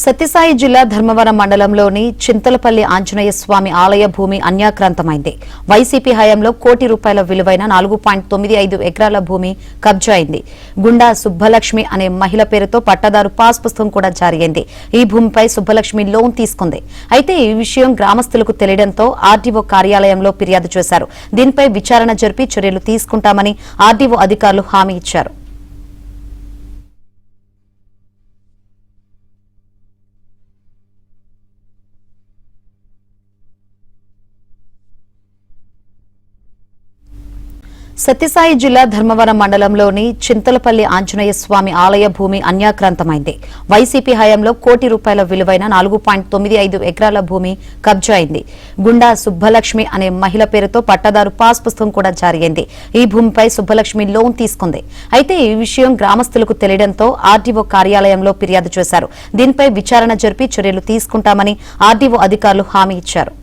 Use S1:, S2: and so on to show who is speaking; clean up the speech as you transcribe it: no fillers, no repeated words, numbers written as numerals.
S1: సత్యసాయి జిల్లా ధర్మవరం మండలంలోని చింతలపల్లి ఆంజనేయ స్వామి ఆలయ భూమి అన్యాక్రాంతమైంది. వైసీపీ హయాంలో ₹1,00,00,000 విలువైన 4.95 ఎకరాల భూమి కబ్జా అయింది. గుండా సుబ్బలక్ష్మి అనే మహిళ పేరుతో పట్టాదారు పాస్ పుస్తకం కూడా జారీ అయింది. ఈ భూమిపై సుబ్బలక్ష్మి లోన్ తీసుకుంది. అయితే ఈ విషయం గ్రామస్తులకు తెలియడంతో ఆర్డీఓ కార్యాలయంలో ఫిర్యాదు చేశారు. దీనిపై విచారణ జరిపి చర్యలు తీసుకుంటామని ఆర్డీఓ అధికారులు హామీ ఇచ్చారు. సత్యసాయి జిల్లా ధర్మవరం మండలంలోని చింతలపల్లి ఆంజనేయ స్వామి ఆలయ భూమి అన్యాక్రాంతమైంది. వైసీపీ హయాంలో ₹1,00,00,000 విలువైన 4.95 ఎకరాల భూమి కబ్జా అయింది. గుండా సుబ్బలక్ష్మి అనే మహిళ పేరుతో పట్టాదారు పాస్ పుస్తకం కూడా జారీ అయింది. ఈ భూమిపై సుబ్బలక్ష్మి లోన్ తీసుకుంది. అయితే ఈ విషయం గ్రామస్తులకు తెలియడంతో ఆర్డీఓ కార్యాలయంలో ఫిర్యాదు చేశారు. దీనిపై విచారణ జరిపి చర్యలు తీసుకుంటామని ఆర్డీఓ అధికారులు హామీ ఇచ్చారు.